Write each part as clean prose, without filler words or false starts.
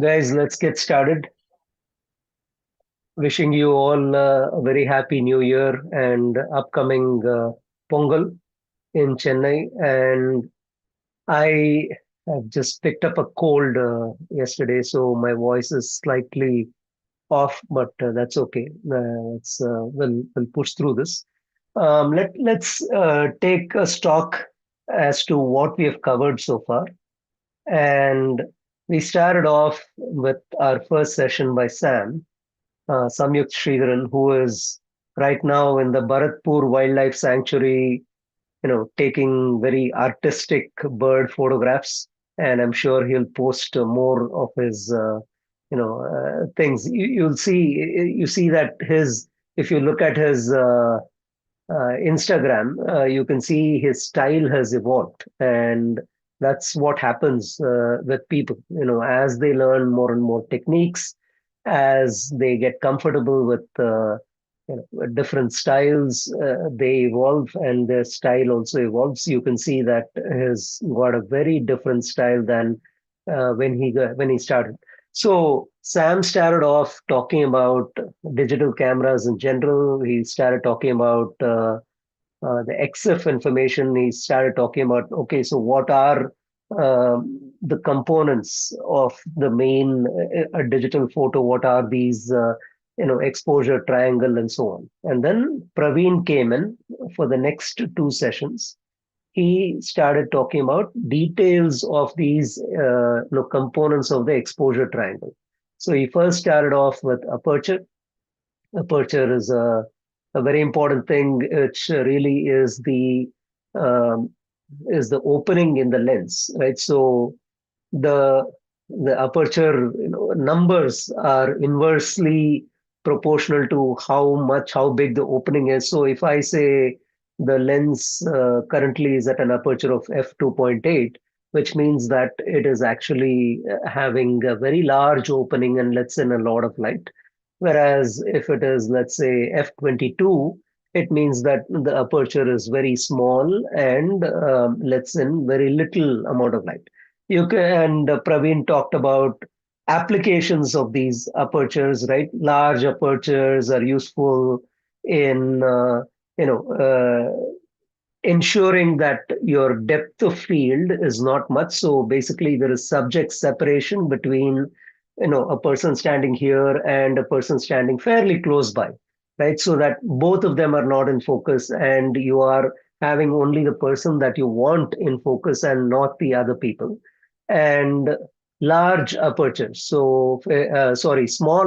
Guys, let's get started. Wishing you all a very happy new year and upcoming Pongal in Chennai. And I have just picked up a cold yesterday, so my voice is slightly off, but that's okay. We'll push through this. Let's take a stock as to what we have covered so far. And we started off with our first session by Sam Samyukt Sridharan, who is right now in the Bharatpur Wildlife Sanctuary, taking very artistic bird photographs. And I'm sure he'll post more of his, things. You see that if you look at his Instagram, you can see his style has evolved. And that's what happens with people, as they learn more and more techniques, as they get comfortable with different styles, they evolve and their style also evolves. You can see that he's got a very different style than when he started. So Sam started off talking about digital cameras in general. He started talking about the EXIF information. He started talking about, okay, so what are the components of the main digital photo? What are these, exposure triangle and so on? And then Praveen came in for the next two sessions. He started talking about details of these components of the exposure triangle. So he first started off with aperture. Aperture a very important thing, which really um, is the opening in the lens, right? So the the aperture numbers are inversely proportional to how big the opening is. So if I say the lens currently is at an aperture of f2.8, which means that it is actually having a very large opening and lets in a lot of light. Whereas if it is, let's say, f22, it means that the aperture is very small and lets in very little amount of light. You can, and Praveen talked about applications of these apertures, right? Large apertures are useful in, you know, ensuring that your depth of field is not much. So basically, there is subject separation between, a person standing here and a person standing fairly close by, right? So that both of them are not in focus, and you are having only the person that you want in focus and not the other people. And large apertures, small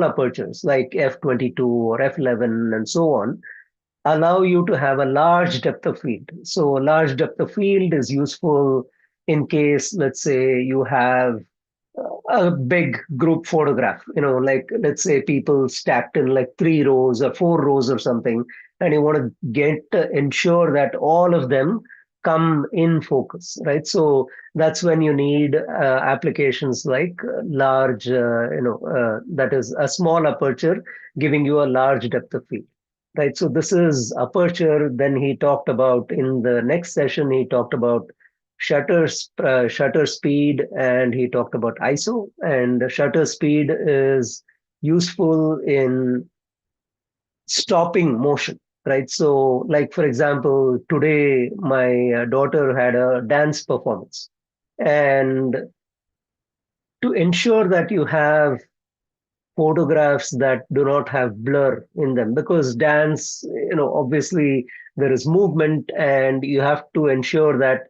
apertures like f22 or f11 and so on allow you to have a large depth of field. So a large depth of field is useful in case, let's say, you have a big group photograph, like let's say people stacked in like three rows or four rows or something, and you want to ensure that all of them come in focus, right? So that's when you need applications like that is a small aperture giving you a large depth of field. Right, so this is aperture. Then he talked about in the next session. He talked about shutter speed, and he talked about ISO. And the shutter speed is useful in stopping motion, right? So, like for example, today my daughter had a dance performance, and to ensure that you have photographs that do not have blur in them, because dance, obviously there is movement and you have to ensure that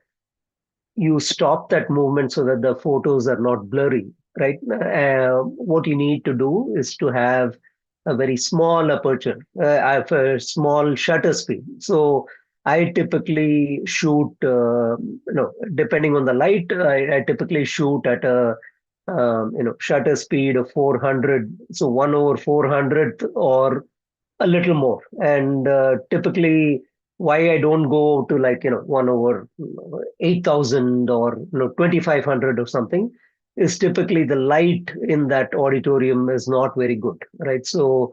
you stop that movement so that the photos are not blurry, right? What you need to do is to have a very small aperture, have a small shutter speed. So I typically shoot, depending on the light, I typically shoot at a shutter speed of 400, so 1/400th or a little more. And typically, why I don't go to like 1/8,000 or 2,500 or something is typically the light in that auditorium is not very good, right? So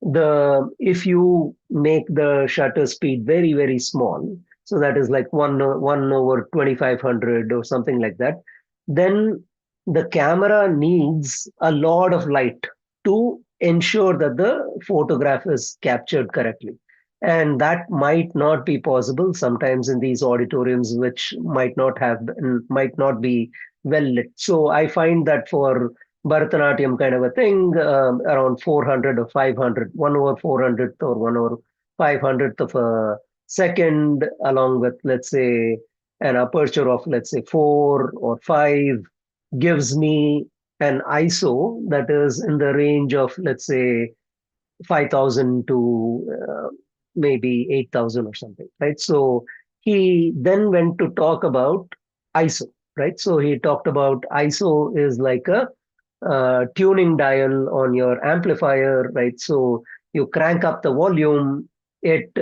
the if you make the shutter speed very very small, so that is like one over 2,500 or something like that, then the camera needs a lot of light to ensure that the photograph is captured correctly. And that might not be possible sometimes in these auditoriums, which might not be well lit. So I find that for Bharatanatyam kind of a thing, around 400 or 500, 1 over 400th or 1 over 500th of a second, along with, let's say, an aperture of, let's say, 4 or 5, gives me an ISO that is in the range of, let's say, 5,000 to maybe 8,000 or something, right? So he then went to talk about ISO, right? So he talked about ISO is like a tuning dial on your amplifier, right? So you crank up the volume, it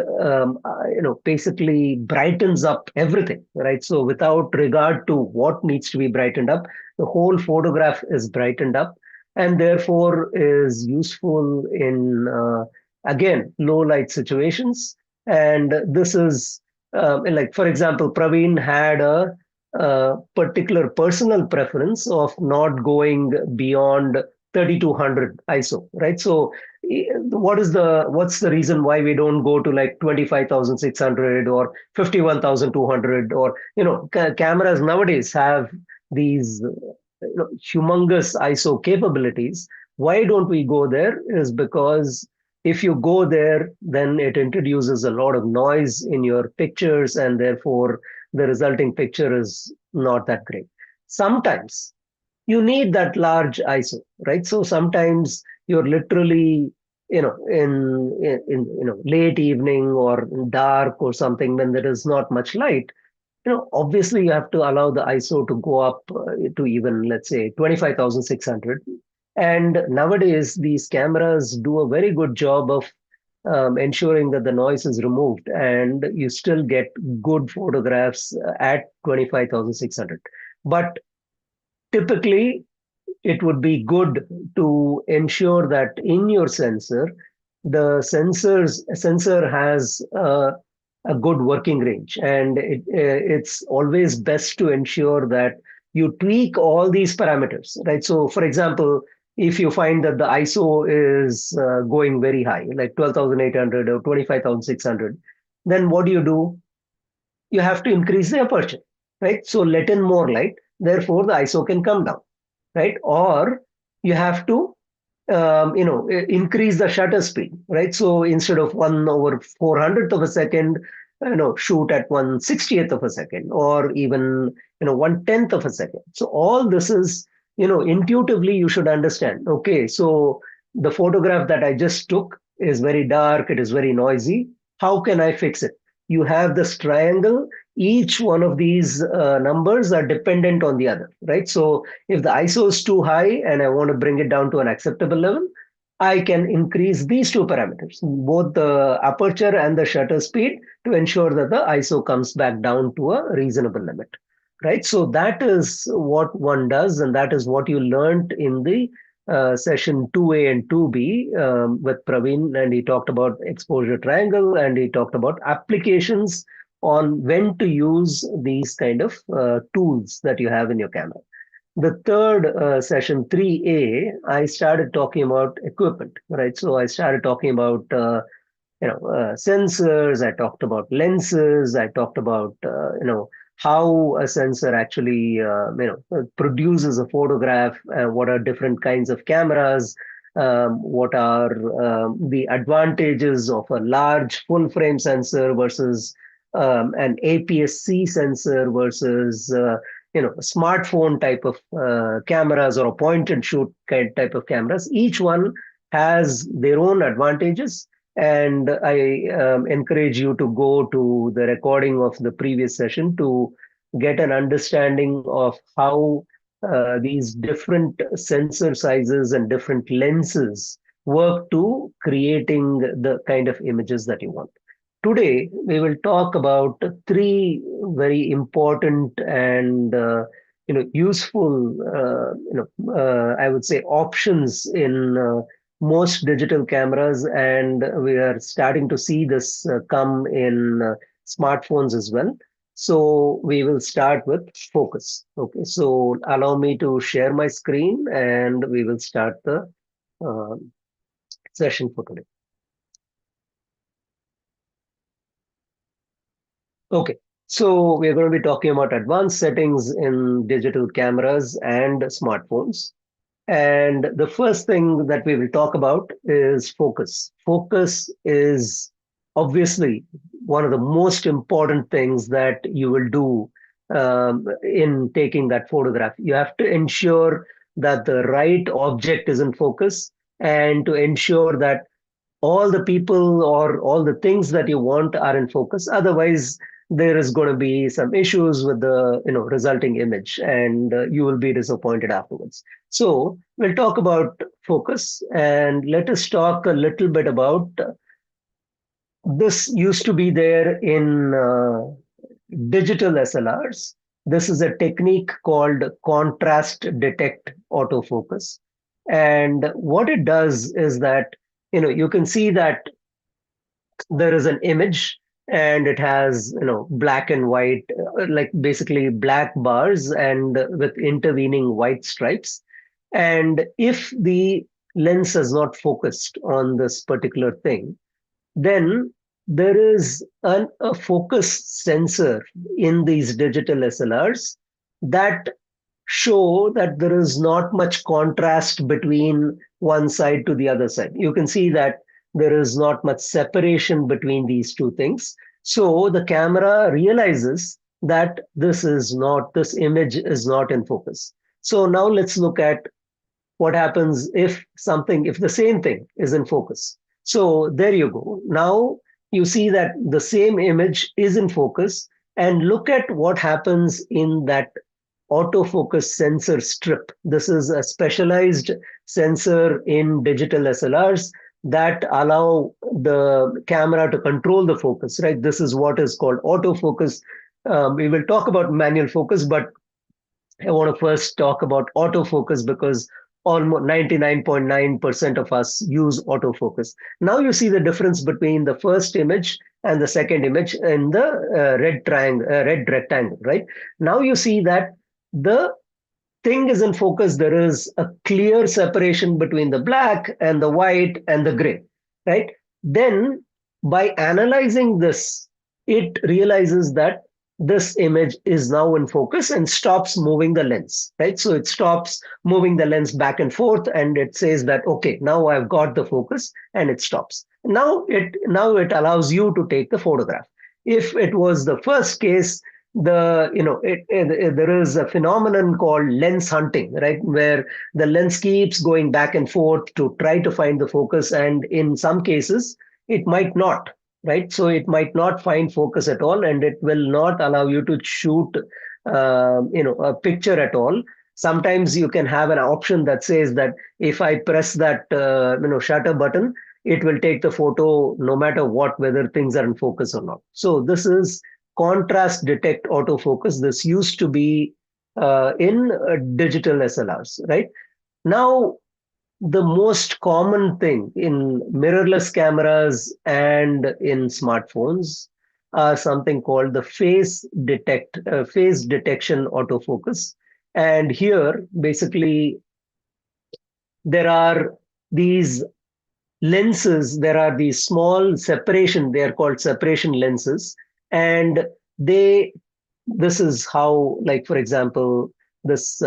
basically brightens up everything, right? So without regard to what needs to be brightened up, the whole photograph is brightened up, and therefore is useful in again low light situations. And this is like, for example, Praveen had a particular personal preference of not going beyond 3200 ISO, right? So what's the reason why we don't go to like 25,600 or 51,200? Or cameras nowadays have these humongous ISO capabilities. Why don't we go there? Is because if you go there, then it introduces a lot of noise in your pictures, and therefore the resulting picture is not that great. Sometimes you need that large ISO, right? So sometimes you're literally, in late evening or dark or something, when there is not much light. Obviously you have to allow the ISO to go up to even, let's say, 25,600. And nowadays, these cameras do a very good job of ensuring that the noise is removed and you still get good photographs at 25,600. But typically, it would be good to ensure that in your sensor, the sensor has a good working range, and it's always best to ensure that you tweak all these parameters, right? So, for example, if you find that the ISO is going very high, like 12,800 or 25,600, then what do? You have to increase the aperture, right? So let in more light, therefore the ISO can come down, right? Or you have to increase the shutter speed, right? So instead of 1/400th of a second, shoot at 1/60th of a second, or even 1/10th of a second. So all this is, intuitively you should understand. Okay, so the photograph that I just took is very dark, it is very noisy. How can I fix it? You have this triangle. Each one of these numbers are dependent on the other, right? So if the ISO is too high and I want to bring it down to an acceptable level, I can increase these two parameters, both the aperture and the shutter speed, to ensure that the ISO comes back down to a reasonable limit, right? So that is what one does, and that is what you learned in the session 2A and 2B with Praveen, and he talked about exposure triangle, and he talked about applications on when to use these kind of tools that you have in your camera. The third session, 3A, I started talking about equipment, right? So I started talking about sensors. I talked about lenses. I talked about how a sensor actually produces a photograph. What are different kinds of cameras? What are the advantages of a large full frame sensor versus an APS-C sensor versus a smartphone type of cameras, or a point and shoot kind type of cameras. Each one has their own advantages, and I encourage you to go to the recording of the previous session to get an understanding of how these different sensor sizes and different lenses work to creating the kind of images that you want. Today, we will talk about three very important and useful, I would say, options in most digital cameras, and we are starting to see this come in smartphones as well. So we will start with focus. Okay, so allow me to share my screen and we will start the um, session for today. Okay, so we're going to be talking about advanced settings in digital cameras and smartphones. And the first thing that we will talk about is focus. Focus is obviously one of the most important things that you will do in taking that photograph. You have to ensure that the right object is in focus and to ensure that all the people or all the things that you want are in focus. Otherwise, there is going to be some issues with the resulting image, and you will be disappointed afterwards. So we'll talk about focus, and let us talk a little bit about this. Used to be there in digital SLRs. This is a technique called contrast detect autofocus. And what it does is that you can see that there is an image and it has black and white, like basically black bars and with intervening white stripes. And if the lens is not focused on this particular thing, then there is a focus sensor in these digital SLRs that show that there is not much contrast between one side to the other side. You can see that there is not much separation between these two things. So the camera realizes that this image is not in focus. So now let's look at what happens if the same thing is in focus. So there you go. Now you see that the same image is in focus, and look at what happens in that autofocus sensor strip. This is a specialized sensor in digital SLRs that allow the camera to control the focus, right? This is what is called autofocus. We will talk about manual focus, but I want to first talk about autofocus because almost 99.9% of us use autofocus. Now you see the difference between the first image and the second image in the red rectangle, right? Now you see that the thing is in focus. There is a clear separation between the black and the white and the gray, right? Then by analyzing this, it realizes that this image is now in focus and stops moving the lens, right? So it stops moving the lens back and forth and it says that, okay, now I've got the focus, and it stops. Now it allows you to take the photograph. If it was the first case, there is a phenomenon called lens hunting, right, where the lens keeps going back and forth to try to find the focus, and in some cases it might not, right? So it might not find focus at all, and it will not allow you to shoot a picture at all. Sometimes you can have an option that says that if I press that shutter button, it will take the photo no matter what, whether things are in focus or not. So this is contrast detect autofocus. This used to be in digital SLRs, right? Now, the most common thing in mirrorless cameras and in smartphones are something called the face detection autofocus. And here, basically, there are these lenses, there are these small separation, they are called separation lenses, and they this is how, like for example, this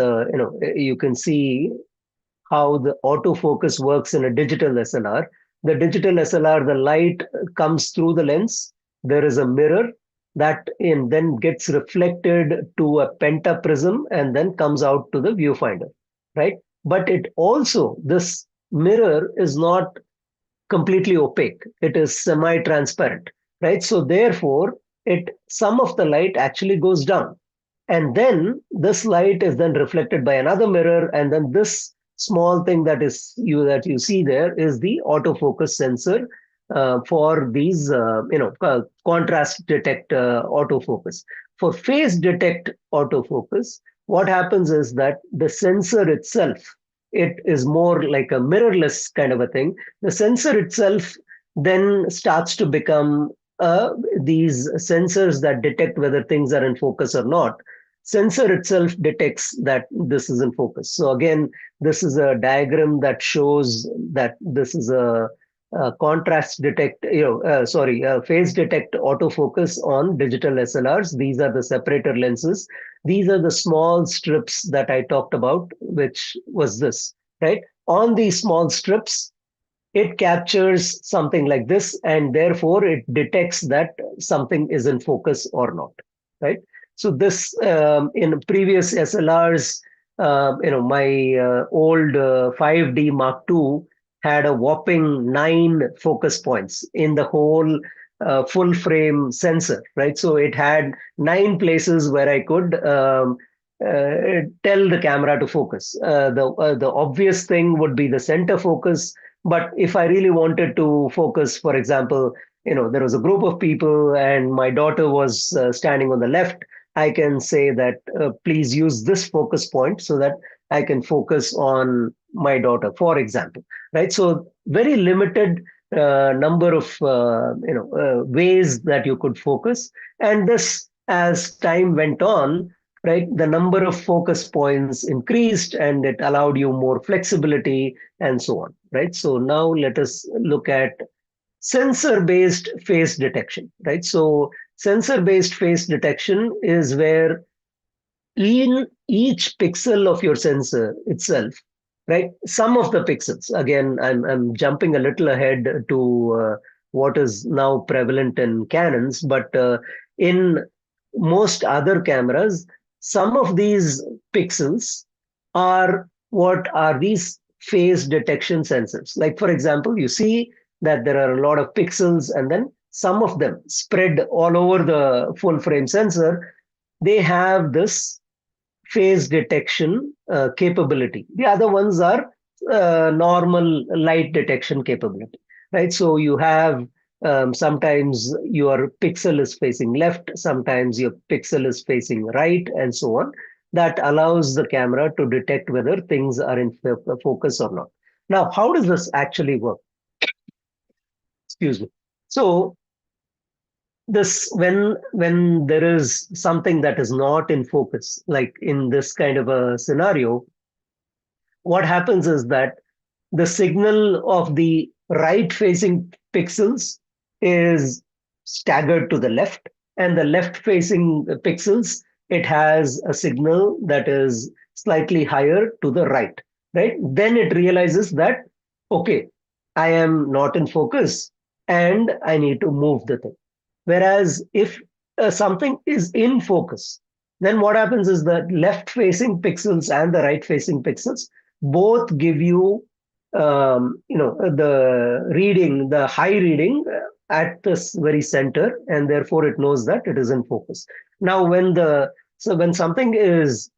you can see how the autofocus works in a digital SLR. The digital SLR, the light comes through the lens. There is a mirror that then gets reflected to a pentaprism and then comes out to the viewfinder, right? But it also, this mirror is not completely opaque. It is semi-transparent, right? So therefore, some of the light actually goes down. And then this light is then reflected by another mirror, and then this small thing that you see there is the autofocus sensor for these contrast detect autofocus. For phase detect autofocus, what happens is that the sensor itself, it is more like a mirrorless kind of a thing. The sensor itself then starts to become uh, these sensors that detect whether things are in focus or not, sensor itself detects that this is in focus. So again, this is a diagram that shows that this is a contrast detect, phase detect autofocus on digital SLRs. These are the separator lenses. These are the small strips that I talked about, which was this, right? On these small strips, it captures something like this, and therefore it detects that something is in focus or not, right? So this, in previous SLRs, my old 5D Mark II had a whopping 9 focus points in the whole full frame sensor, right? So it had 9 places where I could tell the camera to focus. The obvious thing would be the center focus, but if I really wanted to focus, for example, there was a group of people and my daughter was standing on the left, I can say that please use this focus point so that I can focus on my daughter, for example, right? So very limited number of ways that you could focus, and this, as time went on, right, the number of focus points increased and it allowed you more flexibility and so on, right? So now let us look at sensor-based face detection, right? So sensor-based face detection is where in each pixel of your sensor itself, right? Some of the pixels, again, I'm jumping a little ahead to what is now prevalent in Canons, but in most other cameras, some of these pixels are what are these phase detection sensors. Like, for example, you see that there are a lot of pixels, and then some of them spread all over the full frame sensor. They have this phase detection capability. The other ones are normal light detection capability, right? So you have sometimes your pixel is facing left, sometimes your pixel is facing right, and so on. That allows the camera to detect whether things are in focus or not. Now, how does this actually work? Excuse me. So this, when there is something that is not in focus, like in this kind of a scenario, what happens is that the signal of the right facing pixels is staggered to the left, and the left facing pixels, it has a signal that is slightly higher to the right? Then it realizes that, okay, I am not in focus and I need to move the thing. Whereas if something is in focus, then what happens is that left facing pixels and the right facing pixels both give you the reading, the high reading at this very center, and therefore it knows that it is in focus. Now, when something is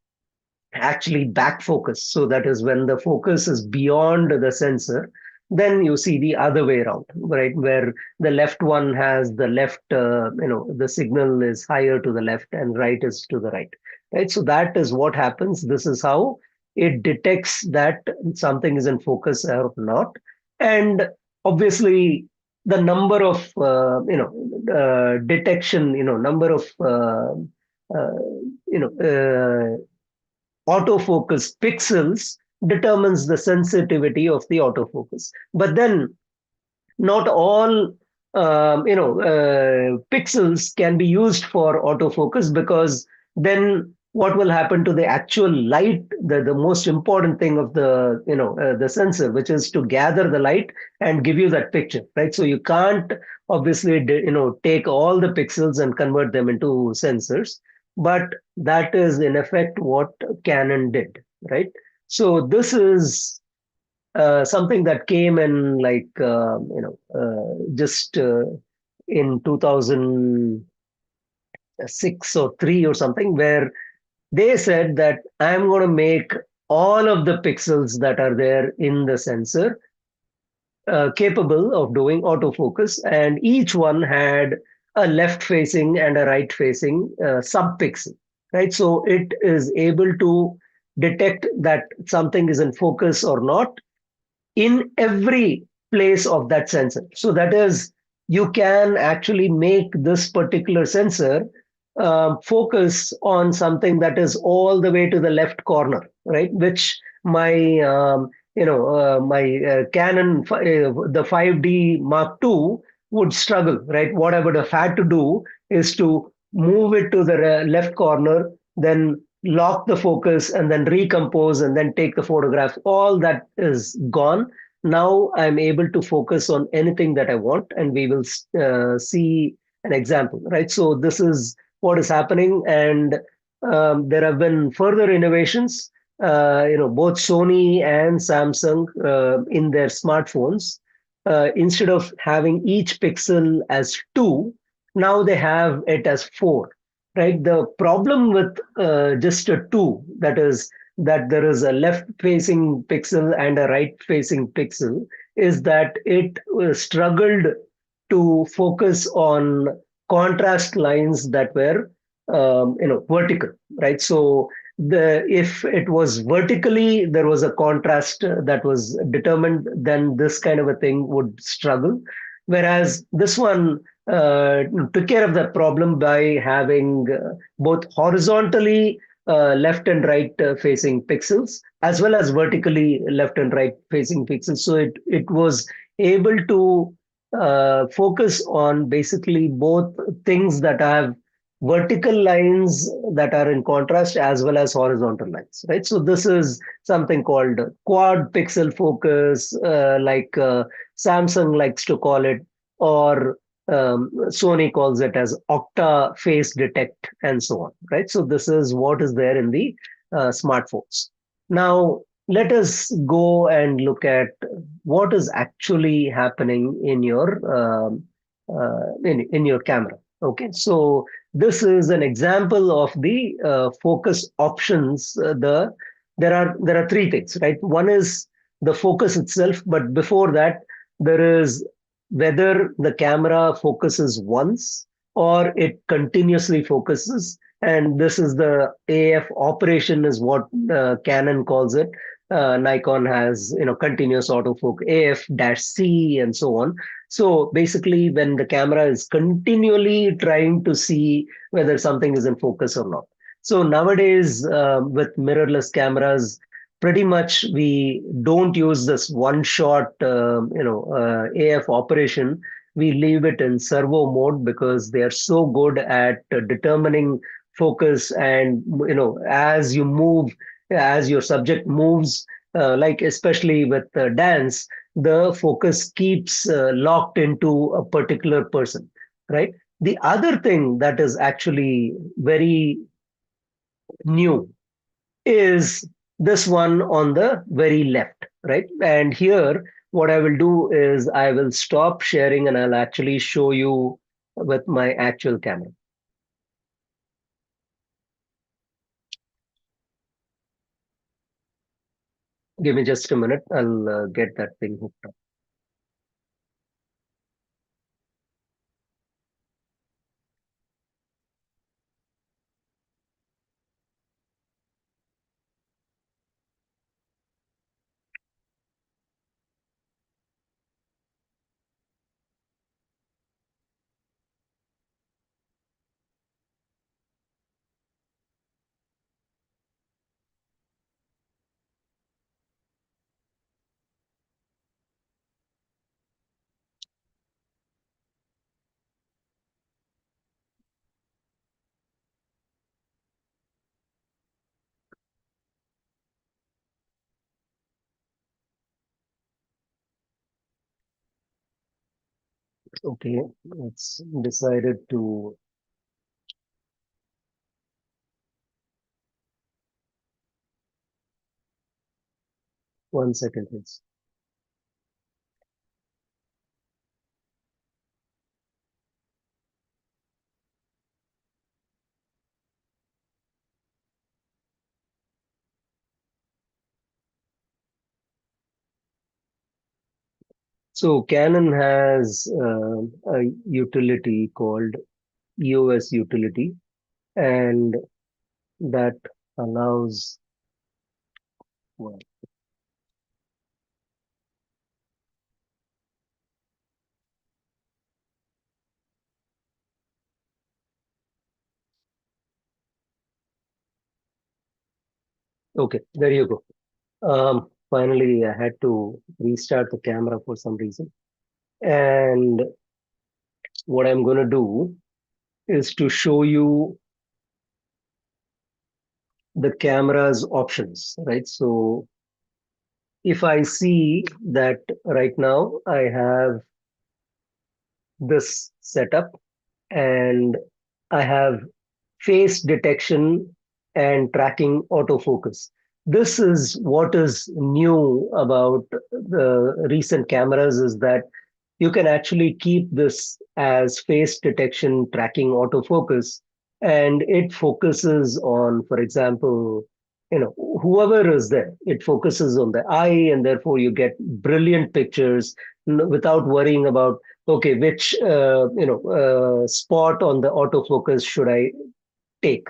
actually back focus, so that is when the focus is beyond the sensor, then you see the other way around, right? Where the left one has the left, the signal is higher to the left and right is to the right? So that is what happens. This is how it detects that something is in focus or not. And obviously, the number of, detection, number of, uh, you know, autofocus pixels determines the sensitivity of the autofocus. But then not all pixels can be used for autofocus, because then what will happen to the actual light, the most important thing of the sensor, which is to gather the light and give you that picture, right? So you can't obviously take all the pixels and convert them into sensors, but that is in effect what Canon did, right? So this is something that came in like just in 2006 or 3 or something, where they said that I'm going to make all of the pixels that are there in the sensor capable of doing autofocus, and each one had a left facing and a right facing subpixel, right? So it is able to detect that something is in focus or not in every place of that sensor. So that is you can actually make this particular sensor focus on something that is all the way to the left corner, right? Which my my the 5D Mark II would struggle, right? What I would have had to do is to move it to the left corner, then lock the focus, and then recompose, and then take the photograph. All that is gone. Now I'm able to focus on anything that I want, and we will see an example, right? So this is what is happening, and there have been further innovations. Both Sony and Samsung in their smartphones, instead of having each pixel as two, now they have it as four, right? The problem with just a two, that is that there is a left facing pixel and a right facing pixel, is that it struggled to focus on contrast lines that were vertical, right? So the if it was vertically there was a contrast that was determined, then this kind of a thing would struggle, whereas this one took care of that problem by having both horizontally left and right facing pixels, as well as vertically left and right facing pixels. So it was able to focus on basically both things that have vertical lines that are in contrast, as well as horizontal lines, right? So this is something called quad pixel focus, like Samsung likes to call it, or Sony calls it as octa face detect, and so on, right? So this is what is there in the smartphones. Now, let us go and look at what is actually happening in your in your camera. Okay, so this is an example of the focus options. There are three things, right? One is the focus itself, but before that, there is whether the camera focuses once or it continuously focuses. And this is the AF operation, is what Canon calls it. Nikon has, continuous autofocus, AF-C, and so on. So basically, when the camera is continually trying to see whether something is in focus or not. So nowadays, with mirrorless cameras, pretty much we don't use this one shot, AF operation. We leave it in servo mode because they are so good at determining focus, and as you move, as your subject moves, like especially with dance, the focus keeps locked into a particular person, right? The other thing that is actually very new is this one on the very left, right? And here, what I will do is I will stop sharing and I'll actually show you with my actual camera. Give me just a minute. I'll get that thing hooked up. Okay, it's decided to 1 second, please. So Canon has a utility called EOS utility, and that allows, well, Okay, there you go. Finally, I had to restart the camera for some reason. And what I'm going to do is to show you the camera's options, right? So if I see that right now I have this setup and I have face detection and tracking autofocus. This is what is new about the recent cameras is that you can actually keep this as face detection tracking autofocus and it focuses on, for example, whoever is there, it focuses on the eye and therefore you get brilliant pictures without worrying about, okay, which spot on the autofocus should I take.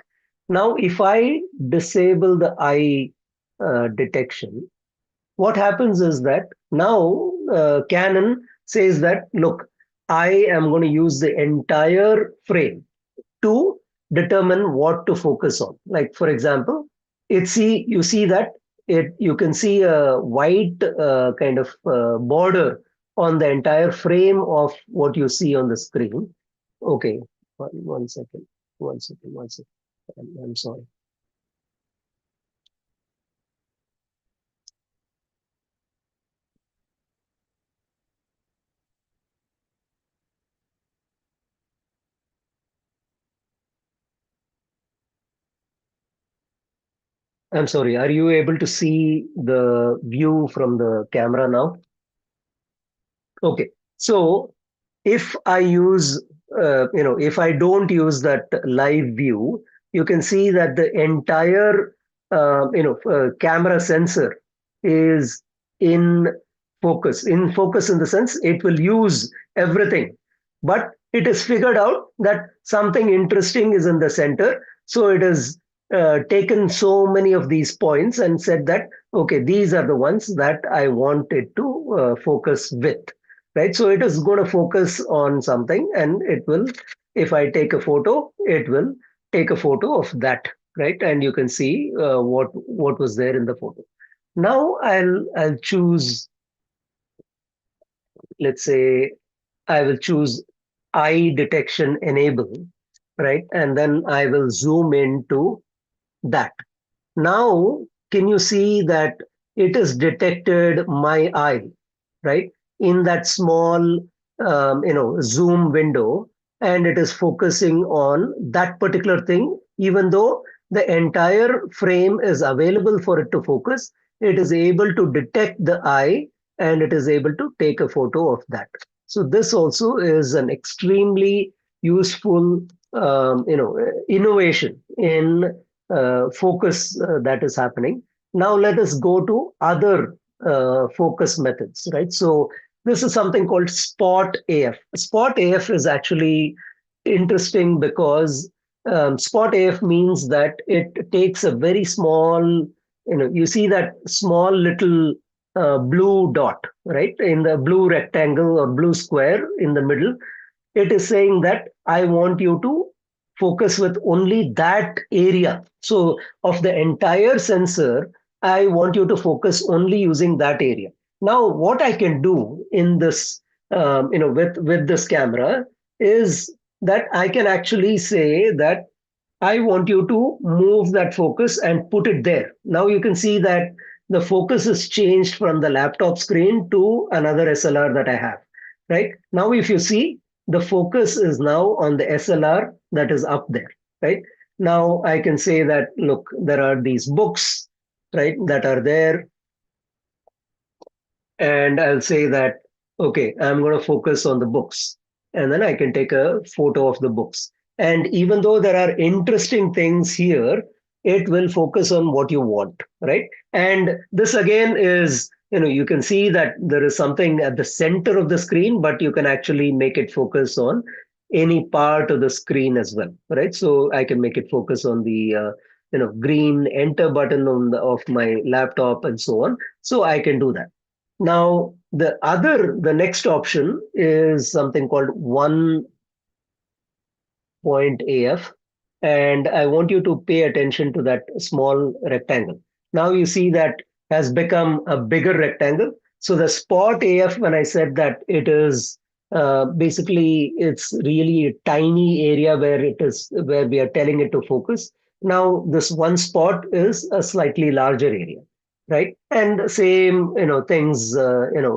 Now if I disable the eye detection, what happens is that now Canon says that, look, I am going to use the entire frame to determine what to focus on. Like, for example, you see that you can see a white kind of border on the entire frame of what you see on the screen. Okay, one second, one second. I'm sorry. I'm sorry. Are you able to see the view from the camera now? Okay. So if I use, if I don't use that live view, you can see that the entire, camera sensor is in in focus in the sense it will use everything. But it is figured out that something interesting is in the center. So it has taken so many of these points and said that, okay, these are the ones that I want it to focus with, right? So it is going to focus on something and it will, if I take a photo, it will take a photo of that, right? And you can see what was there in the photo. Now I'll choose, let's say I will choose eye detection enable, right? And then I will zoom into that. Now, can you see that it has detected my eye, right? In that small, zoom window, and it is focusing on that particular thing, even though the entire frame is available for it to focus, it is able to detect the eye and it is able to take a photo of that. So this also is an extremely useful, innovation in focus that is happening. Now let us go to other focus methods, right? So this is something called Spot AF. Spot AF is actually interesting because Spot AF means that it takes a very small, you see that small little blue dot, right? In the blue rectangle or blue square in the middle, it is saying that I want you to focus with only that area. So of the entire sensor, I want you to focus only using that area. Now, what I can do in this, with this camera is that I can actually say that I want you to move that focus and put it there. Now you can see that the focus is changed from the laptop screen to another SLR that I have, right? Now, if you see, the focus is now on the SLR that is up there, right? Now I can say that, look, there are these books, right, that are there. And I'll say that, okay, I'm going to focus on the books. And then I can take a photo of the books. And even though there are interesting things here, it will focus on what you want, right? And this again is, you can see that there is something at the center of the screen, but you can actually make it focus on any part of the screen as well, right? So I can make it focus on the, green enter button on of my laptop and so on. So I can do that. Now, the next option is something called 1.AF, and I want you to pay attention to that small rectangle. Now you see that has become a bigger rectangle. So the spot AF, when I said that it is basically it's really a tiny area where it is where we are telling it to focus. Now this one spot is a slightly larger area, right? And same, things,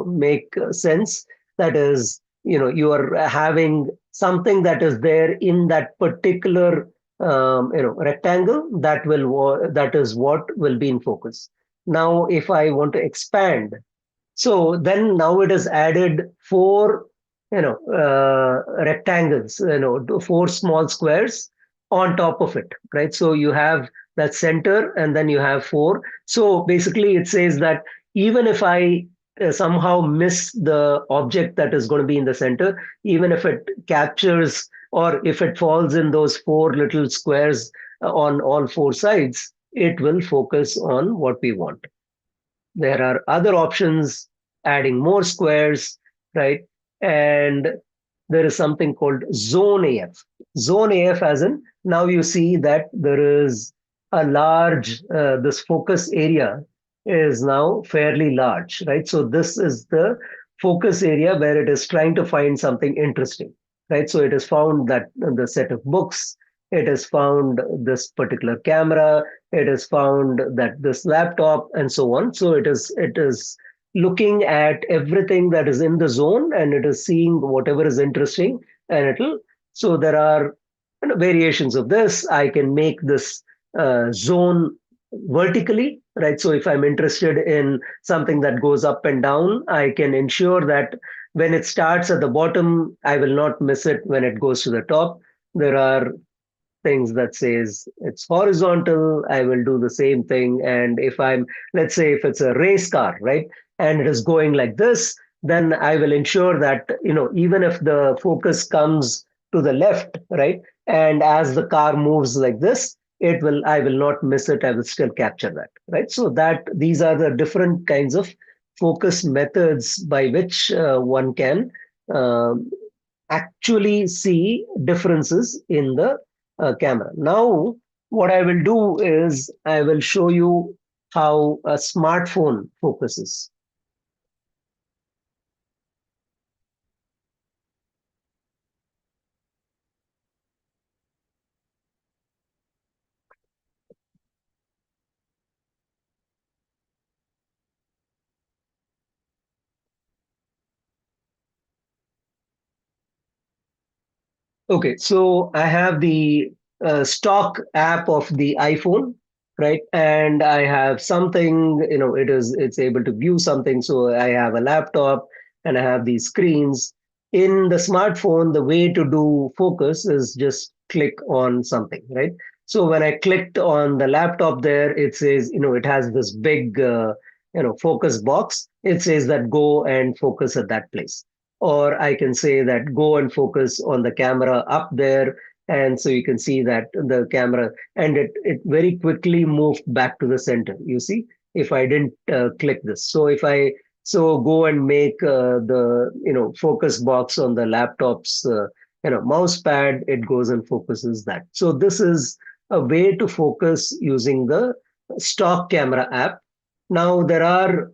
make sense. That is, you are having something that is there in that particular rectangle that is what will be in focus. Now if I want to expand, so then now it has added four rectangles, four small squares on top of it, right? So you have that center and then you have four. So basically it says that even if I somehow miss the object that is going to be in the center, even if it captures or if it falls in those four little squares on all four sides, it will focus on what we want. There are other options, adding more squares, right? And there is something called zone AF. Zone AF, as in now you see that there is a large, this focus area is now fairly large, right? So this is the focus area where it is trying to find something interesting, right? So it has found that the set of books, it has found this particular camera, it has found that this laptop and so on. So it is looking at everything that is in the zone and it is seeing whatever is interesting, and it'll so there are variations of this. I can make this zone vertically, right? So if I'm interested in something that goes up and down, I can ensure that when it starts at the bottom, I will not miss it when it goes to the top. There are things that says it's horizontal, I will do the same thing. And if I'm, let's say, if it's a race car, right, and it is going like this, then I will ensure that, even if the focus comes to the left, right, and as the car moves like this, I will not miss it. I will still capture that, right? So that these are the different kinds of focus methods by which one can um, actually see differences in the camera. Now, what I will do is I will show you how a smartphone focuses. Okay, so I have the stock app of the iPhone, right? And I have something, it's able to view something. So I have a laptop and I have these screens. In the smartphone, the way to do focus is just click on something, right? So when I clicked on the laptop there, it says, it has this big, focus box. It says that go and focus at that place, or I can say that go and focus on the camera up there. And so you can see that the camera, and it very quickly moved back to the center. You see, if I didn't click this. So if I go and make the focus box on the laptop's mouse pad, it goes and focuses that. So this is a way to focus using the stock camera app. Now there are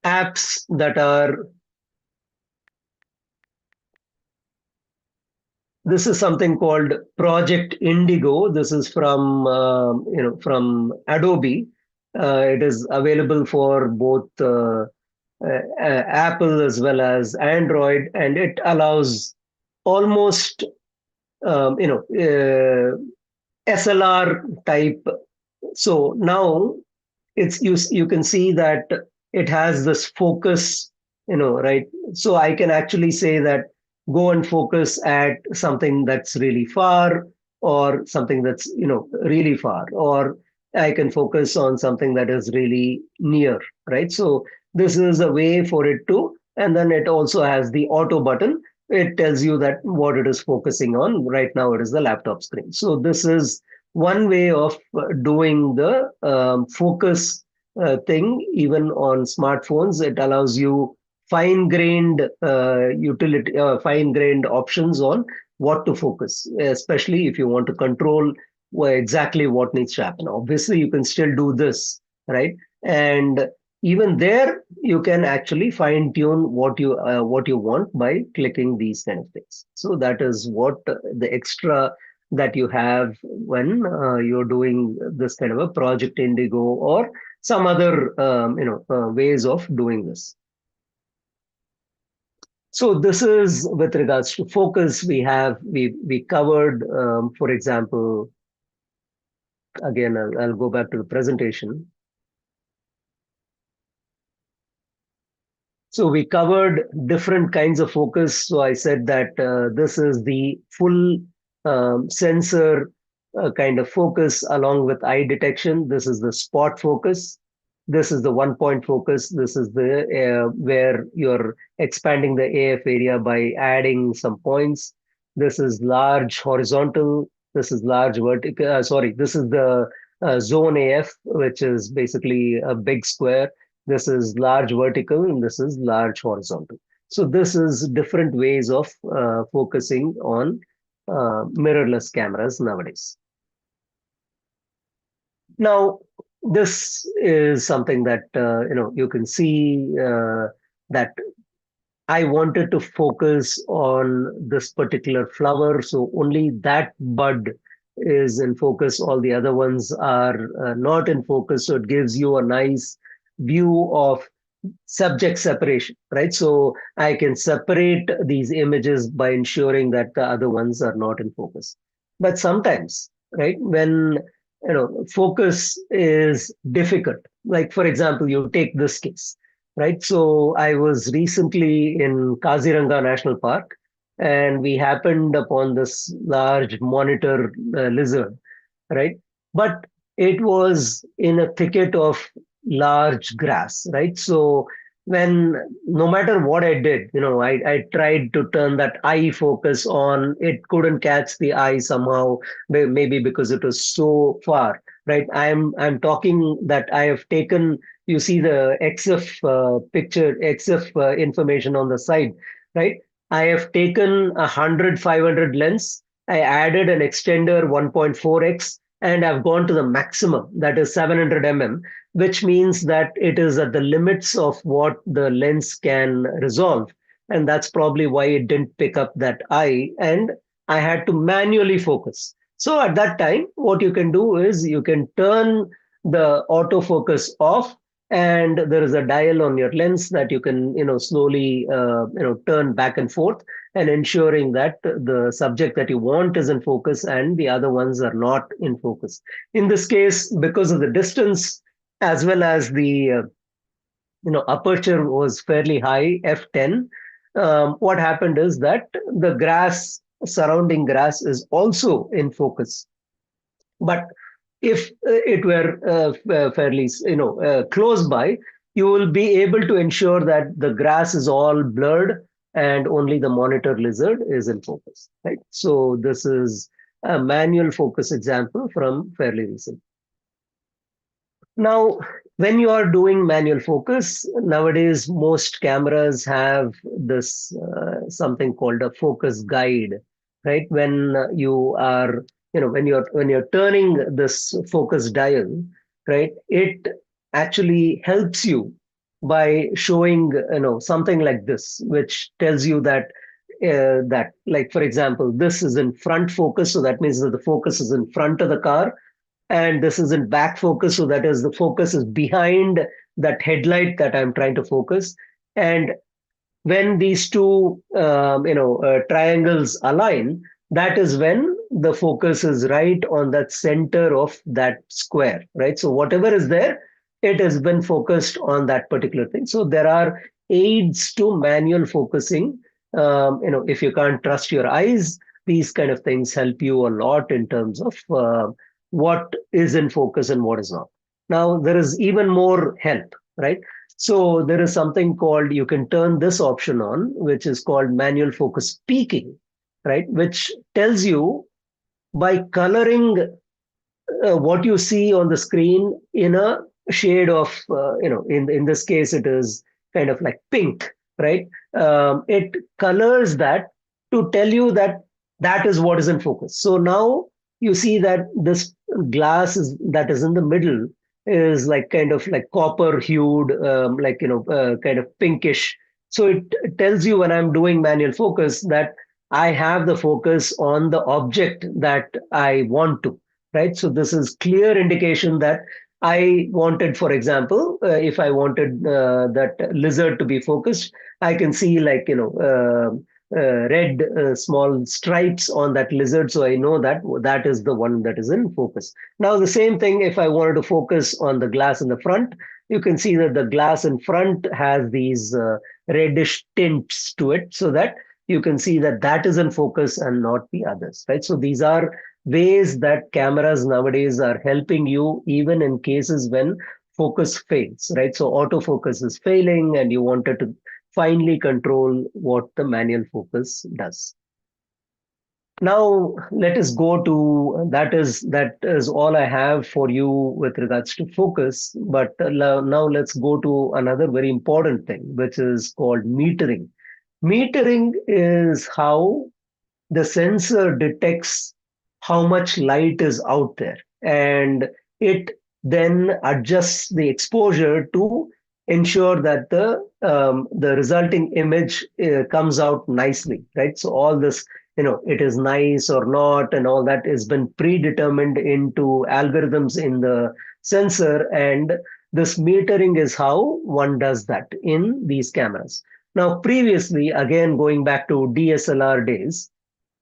apps that are this is something called Project Indigo. This is from from Adobe. It is available for both Apple as well as Android, and it allows almost SLR type. So now it's you can see that it has this focus, right? So I can actually say that go and focus at something that's really far, or something that's really far, or I can focus on something that is really near, right? So this is a way for it to, and then it also has the auto button. It tells you that what it is focusing on. Right now it is the laptop screen. So this is one way of doing the focus thing. Even on smartphones, it allows you fine-grained fine-grained options on what to focus, especially if you want to control exactly what needs to happen. Obviously, you can still do this, right? And even there, you can actually fine tune what you want by clicking these kind of things. So that is what the extra that you have when you're doing this kind of a project Indigo or some other ways of doing this. So this is with regards to focus. We covered, for example, again I'll go back to the presentation. So we covered different kinds of focus. So I said that this is the full sensor kind of focus along with eye detection. This is the spot focus. This is the 1 point focus. This is the where you're expanding the AF area by adding some points. This is large horizontal. This is large vertical. Sorry, this is the zone AF, which is basically a big square. This is large vertical and this is large horizontal. So this is different ways of focusing on mirrorless cameras nowadays. Now, this is something that you can see that I wanted to focus on this particular flower, so only that bud is in focus. All the other ones are not in focus. So it gives you a nice view of subject separation, right? So I can separate these images by ensuring that the other ones are not in focus. But sometimes, right, when focus is difficult, like for example, you take this case, right? So I was recently in Kaziranga National Park, and we happened upon this large monitor lizard, right? But it was in a thicket of large grass, right? So when no matter what I did, I tried to turn that eye focus on, it couldn't catch the eye somehow, maybe because it was so far, right? I'm talking that I have taken, you see the XF picture, XF information on the side, right? I have taken 100/500 lens. I added an extender 1.4x and I've gone to the maximum, that is 700 mm, which means that it is at the limits of what the lens can resolve. And that's probably why it didn't pick up that eye. And I had to manually focus. So at that time, what you can do is you can turn the autofocus off, and there is a dial on your lens that you can slowly turn back and forth, and ensuring that the subject that you want is in focus and the other ones are not in focus. In this case, because of the distance as well as the aperture was fairly high, f10, what happened is that the grass, surrounding grass, is also in focus. But if it were fairly close by, you will be able to ensure that the grass is all blurred and only the monitor lizard is in focus, right? So this is a manual focus example from fairly recent. Now, when you are doing manual focus, nowadays most cameras have this something called a focus guide, right? When you are, when you're turning this focus dial, right? It actually helps you by showing, something like this, which tells you that, like for example, this is in front focus, so that means that the focus is in front of the car, and this is in back focus, so that is the focus is behind that headlight that I'm trying to focus. And when these two triangles align, that is when the focus is right on that center of that square, right? So whatever is there, it has been focused on that particular thing. So there are aids to manual focusing. If you can't trust your eyes, these kind of things help you a lot in terms of what is in focus and what is not. Now there is even more help, right? So there is something called, you can turn this option on, which is called manual focus peaking, right? Which tells you by coloring what you see on the screen in a shade of, in this case, it is kind of like pink, right? It colors that to tell you that That is what is in focus. So now you see that this glass that is in the middle is like kind of like copper hued, like kind of pinkish. So it tells you when I'm doing manual focus that I have the focus on the object that I want to, right? So this is clear indication that I wanted, for example, if I wanted that lizard to be focused, I can see like red small stripes on that lizard, so I know that that is the one that is in focus. Now, the same thing if I wanted to focus on the glass in the front, you can see that the glass in front has these reddish tints to it, so that you can see that that is in focus and not the others, right? So these are ways that cameras nowadays are helping you even in cases when focus fails, right? So autofocus is failing and you wanted to finely control what the manual focus does. Now let us go to that is all I have for you with regards to focus. But now let's go to another very important thing, which is called metering. Metering is how the sensor detects how much light is out there, and it then adjusts the exposure to ensure that the resulting image comes out nicely, right? So all this, it is nice or not, and all that has been predetermined into algorithms in the sensor, and this metering is how one does that in these cameras. Now, previously, again going back to DSLR days,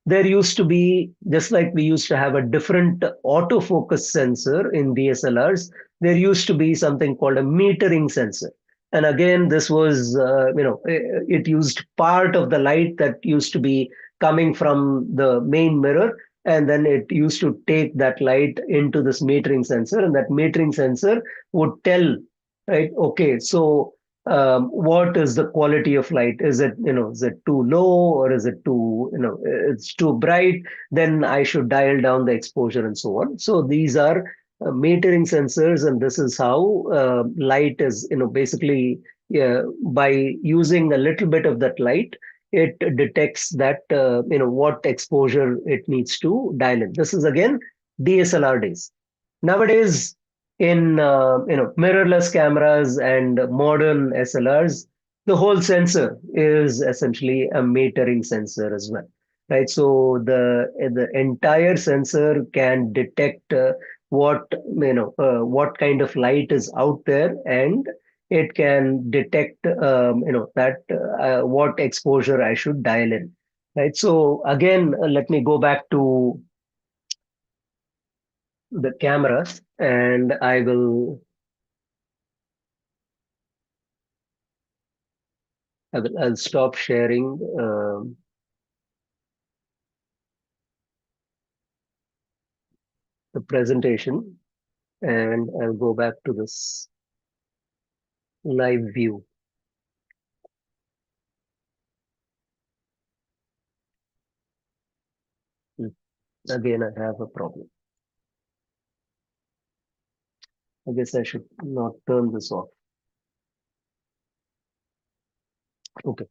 there used to be, just like we used to have a different autofocus sensor in DSLRs, there used to be something called a metering sensor. And again, this was, it used part of the light that used to be coming from the main mirror. And then it used to take that light into this metering sensor, and that metering sensor would tell, right? Okay, so what is the quality of light? Is it too low, or is it too, it's too bright? Then I should dial down the exposure and so on. So these are metering sensors, and this is how light is, basically, by using a little bit of that light, it detects that, what exposure it needs to dial in. This is again DSLR days. Nowadays, in mirrorless cameras and modern SLRs, the whole sensor is essentially a metering sensor as well, right? So the entire sensor can detect what kind of light is out there, and it can detect that what exposure I should dial in, right? So again, let me go back to the camera, and I'll stop sharing the presentation, and I'll go back to this live view. Hmm. Again, I have a problem. I guess I should not turn this off. Okay.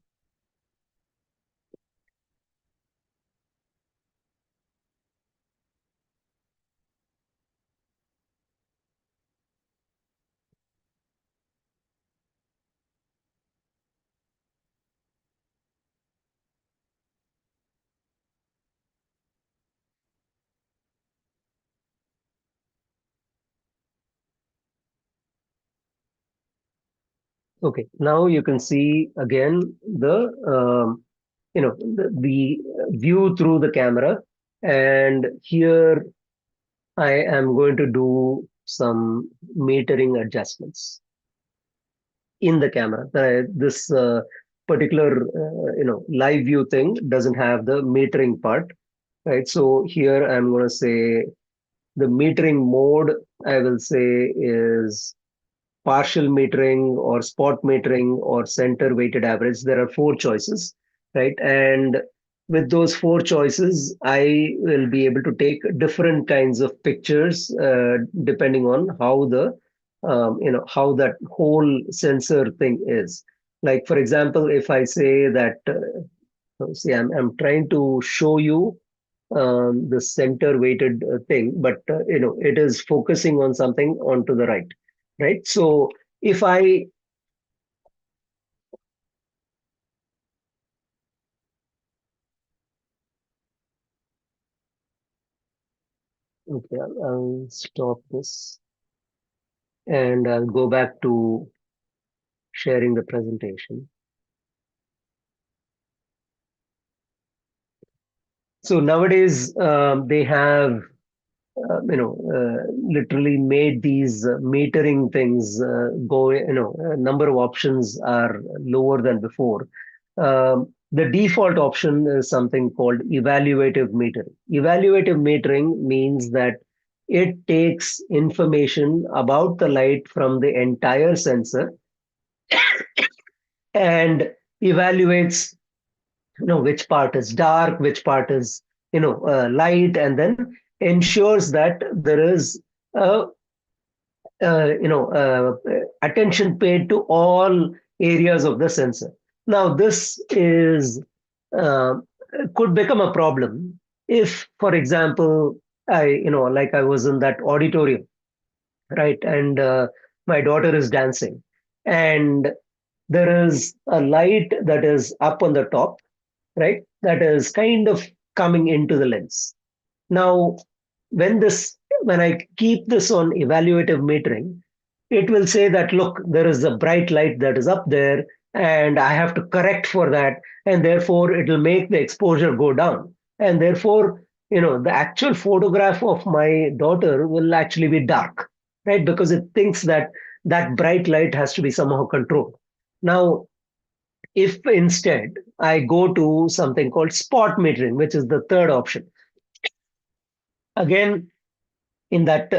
Okay. Now you can see again the view through the camera, and here I am going to do some metering adjustments in the camera. This particular live view thing doesn't have the metering part, right? So here I'm going to say the metering mode, I will say, is partial metering or spot metering or center weighted average. There are four choices, right? And with those four choices, I will be able to take different kinds of pictures depending on how how that whole sensor thing is. Like for example, if I say that, see, I'm trying to show you. the center weighted thing, but it is focusing on something onto the right, right? So if I okay, I'll stop this and I'll go back to sharing the presentation. So nowadays they have literally made these metering things go, number of options are lower than before. The default option is something called evaluative metering. Evaluative metering means that it takes information about the light from the entire sensor and evaluates, which part is dark, which part is, light, and then ensures that there is a attention paid to all areas of the sensor. Now, this is uh, could become a problem if, for example, like I was in that auditorium, right, and my daughter is dancing, and there is a light that is up on the top, right, that is kind of coming into the lens. Now, when I keep this on evaluative metering, it will say that, look, there is a bright light that is up there, and I have to correct for that, and therefore it will make the exposure go down. And therefore, the actual photograph of my daughter will actually be dark, right? Because it thinks that that bright light has to be somehow controlled. Now, if instead I go to something called spot metering, which is the third option, again, in that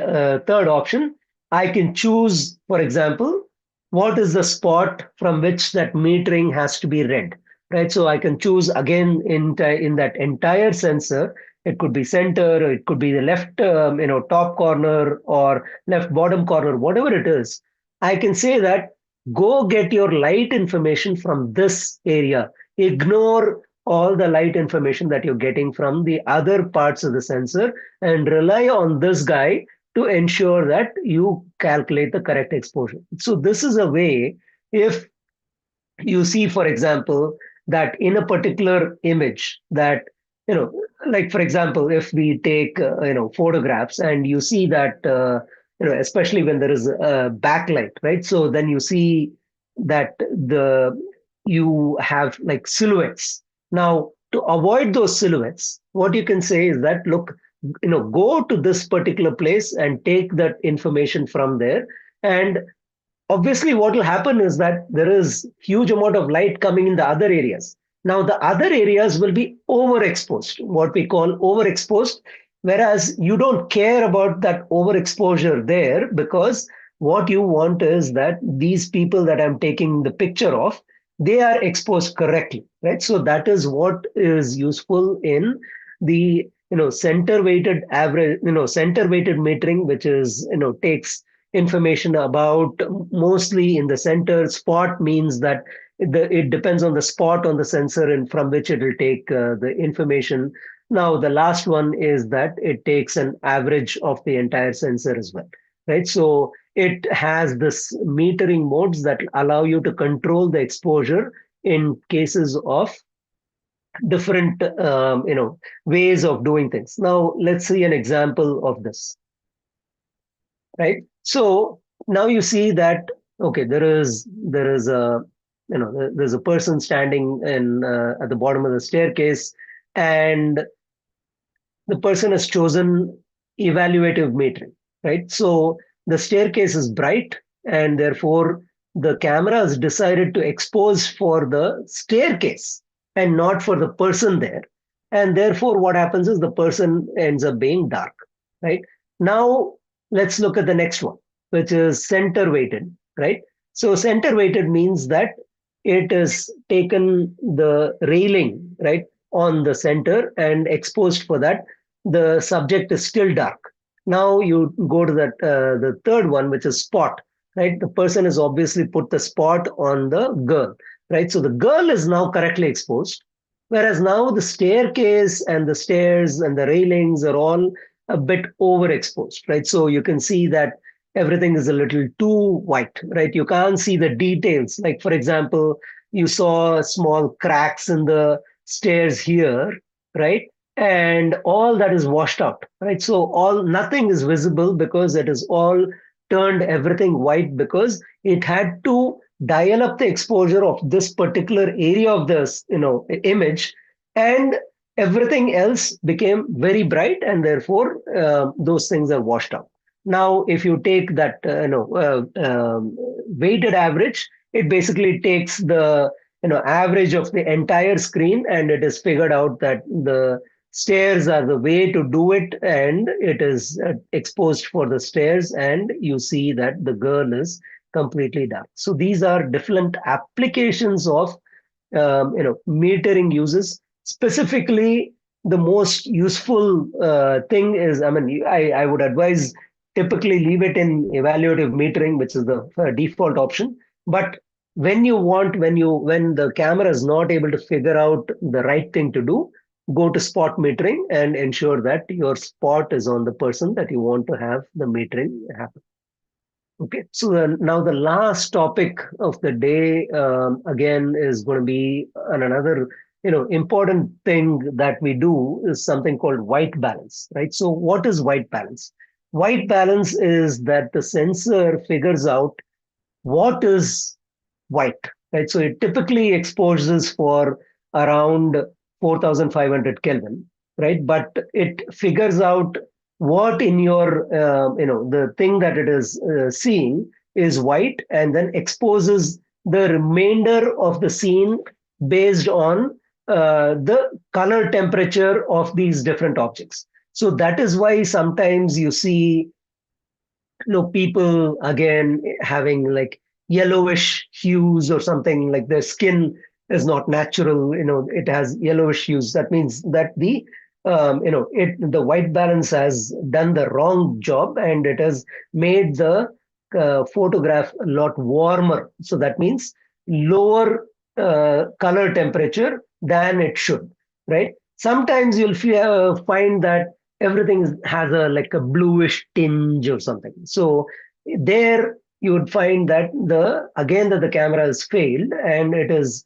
third option, I can choose, for example, what is the spot from which that metering has to be read, right? So I can choose again in that entire sensor. It could be center, or it could be the left, top corner or left bottom corner, whatever it is. I can say that go get your light information from this area. Ignore all the light information that you're getting from the other parts of the sensor and rely on this guy to ensure that you calculate the correct exposure. So this is a way, if you see, for example, that in a particular image that, you know, like for example, if we take, photographs and you see that, especially when there is a backlight, right? So then you see that you have like silhouettes. Now, to avoid those silhouettes, what you can say is that, look, go to this particular place and take that information from there. And obviously what will happen is that there is huge amount of light coming in the other areas. Now the other areas will be overexposed, what we call overexposed, whereas you don't care about that overexposure there, because what you want is that these people that I'm taking the picture of, they are exposed correctly, right? So that is what is useful in the, center weighted average, center weighted metering, which is, takes information about mostly in the center. Spot means that it depends on the spot on the sensor and from which it will take the information. Now, the last one is that it takes an average of the entire sensor as well, right? So it has this metering modes that allow you to control the exposure in cases of different, ways of doing things. Now, let's see an example of this, right? So now you see that, okay, there is a, there's a person standing in at the bottom of the staircase, and the person has chosen evaluative metering, right? So the staircase is bright, and therefore the camera has decided to expose for the staircase and not for the person there. And therefore, what happens is the person ends up being dark, right? Now, let's look at the next one, which is center weighted, right? So, center weighted means that it is taken the railing, right, on the center and exposed for that. The subject is still dark. Now you go to that the third one, which is spot, right? The person has obviously put the spot on the girl, right? So the girl is now correctly exposed. Whereas now the staircase and the stairs and the railings are all a bit overexposed, right? So you can see that everything is a little too white, right? You can't see the details. Like, for example, you saw small cracks in the stairs here, right? And all that is washed out, right? So all nothing is visible because it is all turned everything white because it had to dial up the exposure of this particular area of this image, and everything else became very bright, and therefore those things are washed out. Now if you take that weighted average, it basically takes the average of the entire screen, and it is figured out that the stairs are the way to do it, and it is exposed for the stairs, and you see that the girl is completely dark. So these are different applications of metering uses. Specifically, the most useful thing is, I mean, I would advise typically leave it in evaluative metering, which is the default option. But when the camera is not able to figure out the right thing to do, go to spot metering and ensure that your spot is on the person that you want to have the metering happen. Okay, so now the last topic of the day again is going to be another important thing that we do is something called white balance, right? So what is white balance? White balance is that the sensor figures out what is white, right? So it typically exposes for around 4,500 Kelvin, right? But it figures out what in your, the thing that it is seeing is white, and then exposes the remainder of the scene based on the color temperature of these different objects. So that is why sometimes you see people again having like yellowish hues or something, like their skin is not natural, it has yellowish hues. That means that the white balance has done the wrong job, and it has made the photograph a lot warmer. So that means lower color temperature than it should, right? Sometimes you'll find that everything has a like a bluish tinge or something. So there you would find that the camera has failed, and it is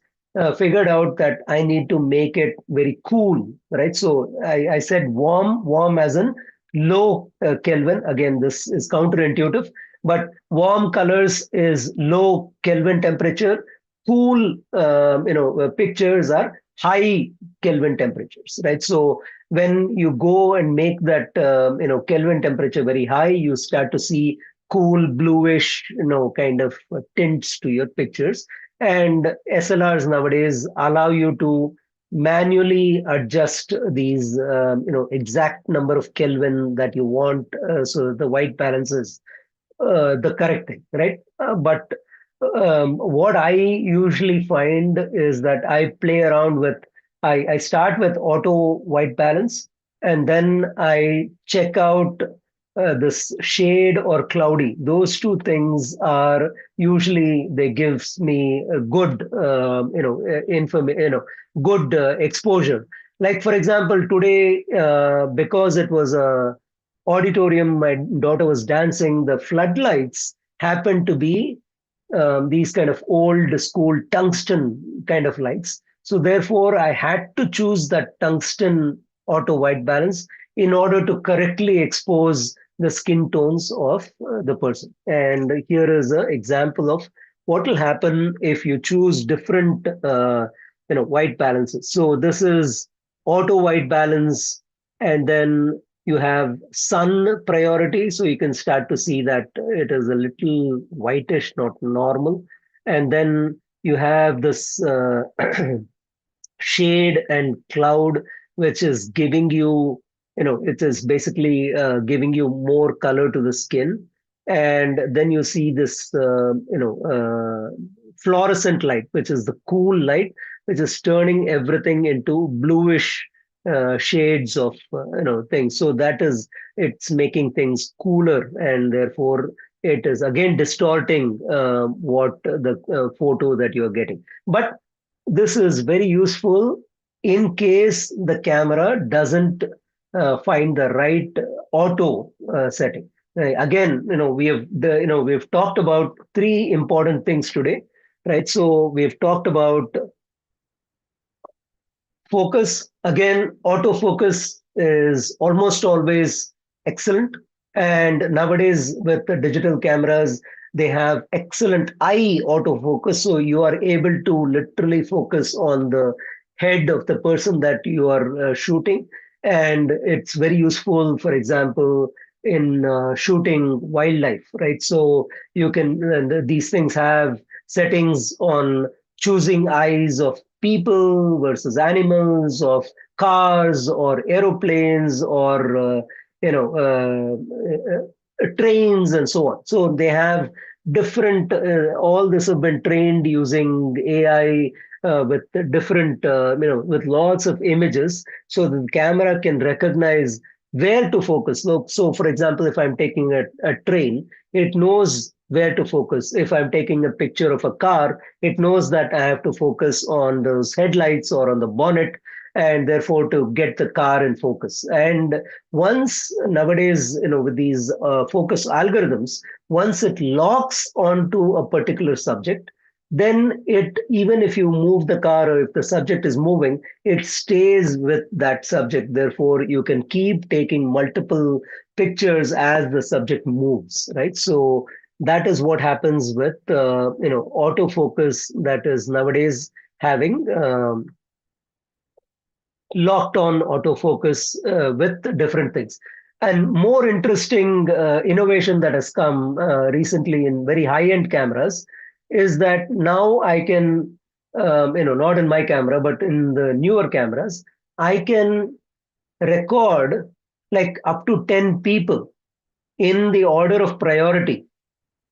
figured out that I need to make it very cool, right? So I said warm as in low Kelvin. Again, this is counterintuitive, but warm colors is low Kelvin temperature. Cool, pictures are high Kelvin temperatures, right? So when you go and make that Kelvin temperature very high, you start to see cool bluish kind of tints to your pictures. And SLRs nowadays allow you to manually adjust these exact number of Kelvin that you want, so the white balance is the correct thing, right? But what I usually find is that I play around with, I start with auto white balance, and then I check out this shade or cloudy. Those two things are usually, they gives me a good, good exposure. Like for example, today, because it was a auditorium, my daughter was dancing, the floodlights happened to be these kind of old school tungsten kind of lights. So therefore, I had to choose that tungsten auto white balance in order to correctly expose the skin tones of the person. And here is an example of what will happen if you choose different, white balances. So this is auto white balance, and then you have sun priority, so you can start to see that it is a little whitish, not normal. And then you have this shade and cloud, which is giving you, it is basically giving you more color to the skin. And then you see this fluorescent light, which is the cool light, which is turning everything into bluish shades of things. So that is, it's making things cooler, and therefore it is again distorting what the photo that you're getting. But this is very useful in case the camera doesn't find the right auto setting. Again, we've talked about three important things today, right? So we've talked about focus. Again, autofocus is almost always excellent. And nowadays, with the digital cameras, they have excellent eye autofocus. So you are able to literally focus on the head of the person that you are shooting. And it's very useful, for example, in shooting wildlife, right? So you can, these things have settings on choosing eyes of people versus animals, of cars or aeroplanes or trains and so on. So they have different. All this have been trained using AI with different, with lots of images, so the camera can recognize where to focus. So for example, if I'm taking a train, it knows where to focus. If I'm taking a picture of a car, it knows that I have to focus on those headlights or on the bonnet, and therefore to get the car in focus. And once nowadays, with these focus algorithms, once it locks onto a particular subject, then it, even if you move the car or if the subject is moving, it stays with that subject. Therefore, you can keep taking multiple pictures as the subject moves, right? So that is what happens with autofocus, that is nowadays having locked on autofocus with different things. And more interesting innovation that has come recently in very high end cameras is that now I can, not in my camera, but in the newer cameras, I can record like up to 10 people in the order of priority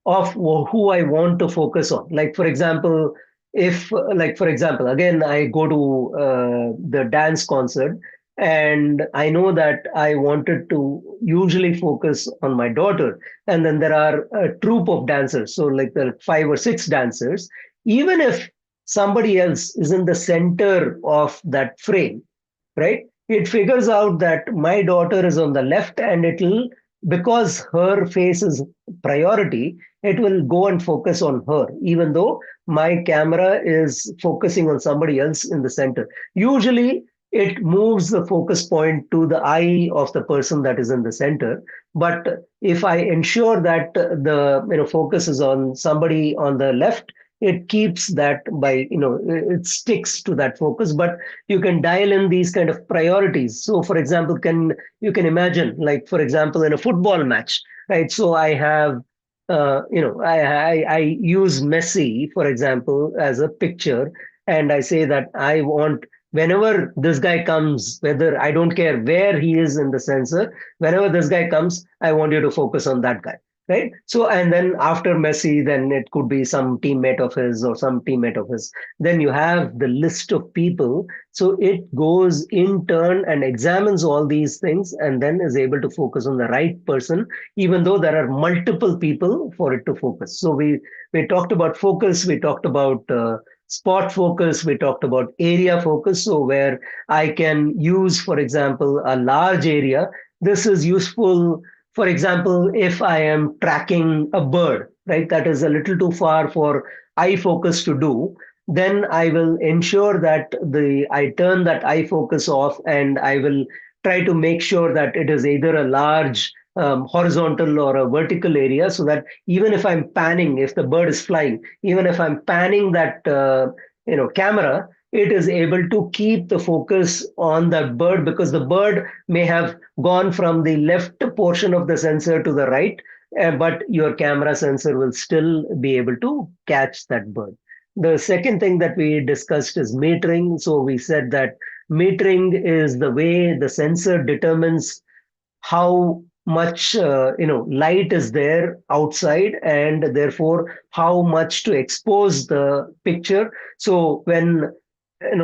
of who I want to focus on. Like, for example, if, like, for example, again, I go to the dance concert and I know that I wanted to usually focus on my daughter. And then there are a troupe of dancers. So, like, there are 5 or 6 dancers. Even if somebody else is in the center of that frame, right? It figures out that my daughter is on the left, and it'll, because her face is priority, it will go and focus on her, even though my camera is focusing on somebody else in the center. Usually, it moves the focus point to the eye of the person that is in the center. But if I ensure that the focus is on somebody on the left, it keeps that by it sticks to that focus. But you can dial in these kind of priorities. So, for example, can you can imagine, like, for example, in a football match, right? So I have, I use Messi, for example, as a picture, and I say that I want, whenever this guy comes, whether, I don't care where he is in the sensor, whenever this guy comes, I want you to focus on that guy. Right. So, and then after Messi, then it could be some teammate of his or some teammate of his. Then you have the list of people. So it goes in turn and examines all these things and then is able to focus on the right person, even though there are multiple people for it to focus. So we talked about focus, we talked about spot focus, we talked about area focus. So where I can use, for example, a large area. This is useful, for example, if I am tracking a bird, right, that is a little too far for eye focus to do, then I will ensure that I turn that eye focus off, and I will try to make sure that it is either a large horizontal or a vertical area, so that even if I'm panning, if the bird is flying, even if I'm panning that camera, it is able to keep the focus on that bird, because the bird may have gone from the left portion of the sensor to the right, but your camera sensor will still be able to catch that bird. The second thing that we discussed is metering. So we said that metering is the way the sensor determines how much light is there outside, and therefore how much to expose the picture. So when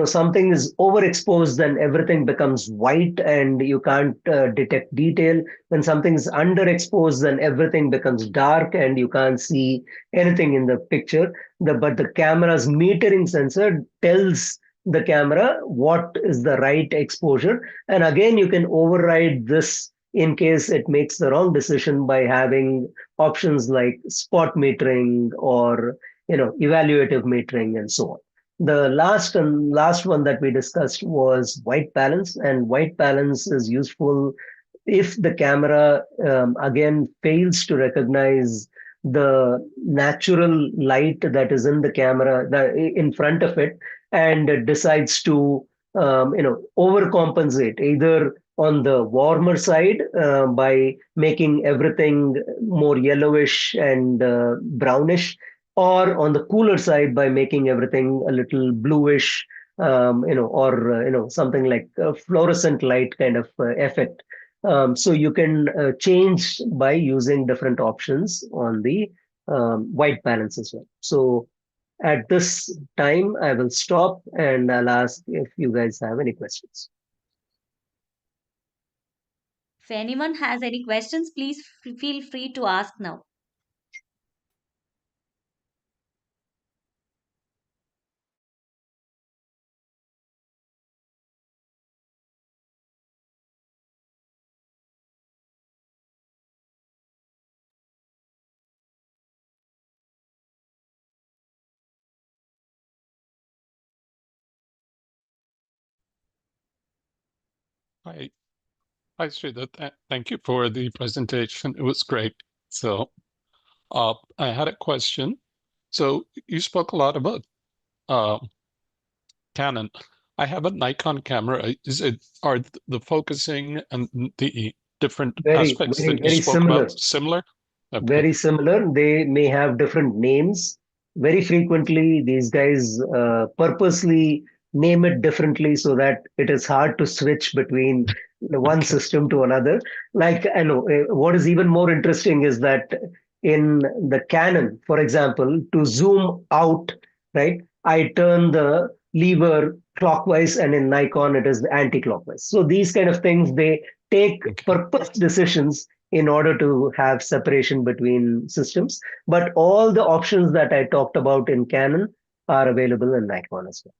something is overexposed, then everything becomes white and you can't detect detail. When something is underexposed, then everything becomes dark and you can't see anything in the picture. But the camera's metering sensor tells the camera what is the right exposure. And again, you can override this in case it makes the wrong decision by having options like spot metering or evaluative metering and so on. The last one that we discussed was white balance, and white balance is useful if the camera again fails to recognize the natural light that is in the camera in front of it, and it decides to overcompensate either on the warmer side by making everything more yellowish and brownish, or on the cooler side by making everything a little bluish, or something like a fluorescent light kind of effect. So you can change by using different options on the white balance as well. So at this time, I will stop and I'll ask if you guys have any questions. If anyone has any questions, please feel free to ask now. Hi, hi, Sridhar. Thank you for the presentation. It was great. So, I had a question. So, you spoke a lot about uh, Canon. I have a Nikon camera. Are the focusing and the different Very, aspects very, that you very spoke about similar. similar? Okay, Very similar. They may have different names. Very frequently, these guys purposely name it differently so that it is hard to switch between one okay, system to another. Like, I know what is even more interesting is that in the Canon, for example, to zoom out, right, I turn the lever clockwise, and in Nikon, it is anti-clockwise. So these kind of things, they take okay. purpose decisions in order to have separation between systems. But all the options that I talked about in Canon are available in Nikon as well.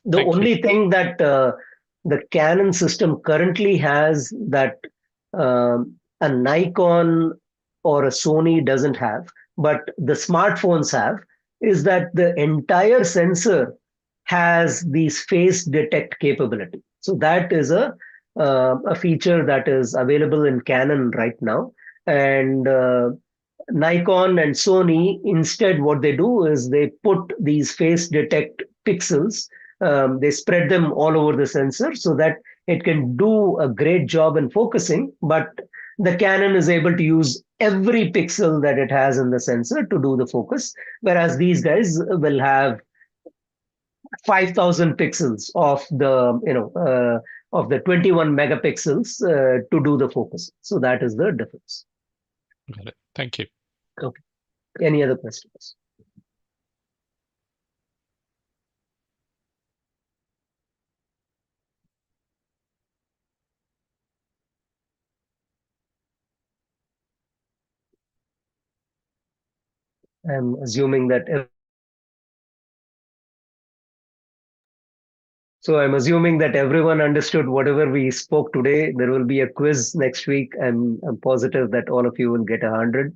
The Thank you. only thing that the Canon system currently has that a Nikon or a Sony doesn't have, but the smartphones have, is that the entire sensor has these face detect capability. So that is a feature that is available in Canon right now, and Nikon and Sony, instead, what they do is they put these face detect pixels, they spread them all over the sensor so that it can do a great job in focusing, but the Canon is able to use every pixel that it has in the sensor to do the focus, whereas these guys will have 5,000 pixels of the 21 megapixels to do the focus. So that is the difference. Got it. Thank you. Okay. Any other questions? I'm assuming that So I'm assuming that everyone understood whatever we spoke today. There will be a quiz next week. I'm positive that all of you will get 100.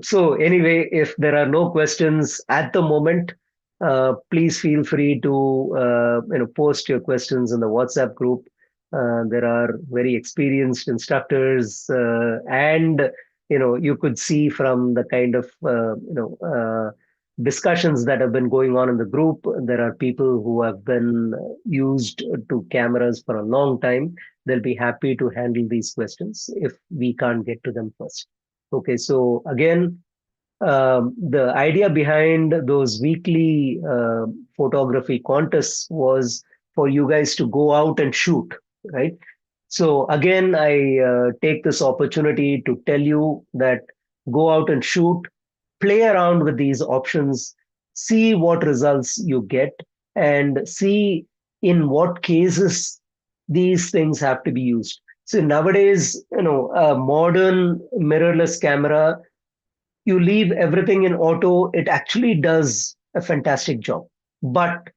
So anyway, if there are no questions at the moment, please feel free to post your questions in the WhatsApp group. There are very experienced instructors, and you could see from the kind of discussions that have been going on in the group. There are people who have been used to cameras for a long time. They'll be happy to handle these questions if we can't get to them first. Okay, so again, the idea behind those weekly photography contests was for you guys to go out and shoot, right? So again, I take this opportunity to tell you that go out and shoot, play around with these options, see what results you get, and see in what cases these things have to be used. So nowadays, a modern mirrorless camera, you leave everything in auto, it actually does a fantastic job. But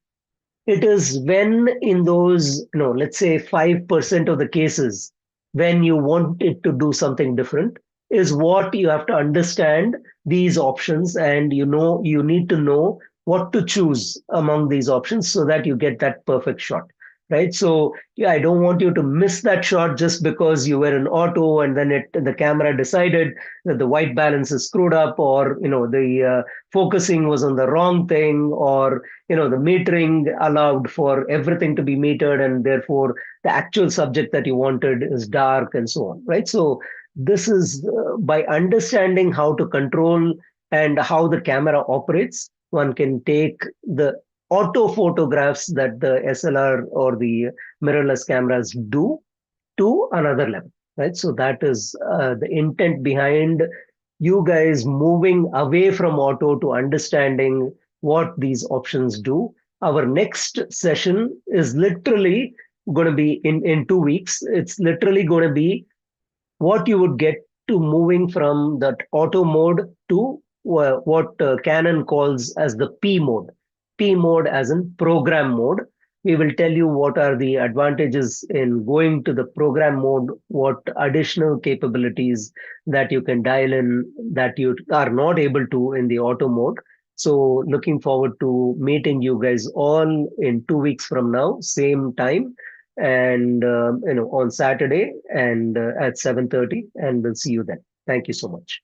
It is when in those, let's say 5% of the cases, when you want it to do something different, is what you have to understand these options, and you need to know what to choose among these options so that you get that perfect shot. Right. So yeah, I don't want you to miss that shot just because you were in auto and then the camera decided that the white balance is screwed up, or the focusing was on the wrong thing, or the metering allowed for everything to be metered, and therefore the actual subject that you wanted is dark, and so on. Right. So this is by understanding how to control and how the camera operates, one can take the auto photographs that the SLR or the mirrorless cameras do to another level. Right. So that is the intent behind you guys moving away from auto to understanding what these options do. Our next session is literally going to be in 2 weeks. It's literally going to be what you would get to moving from that auto mode to what Canon calls as the P mode. P mode as in program mode. We will tell you what are the advantages in going to the program mode, what additional capabilities that you can dial in that you are not able to in the auto mode. So looking forward to meeting you guys all in 2 weeks from now, same time, and on Saturday and at 7:30, and we'll see you then. Thank you so much.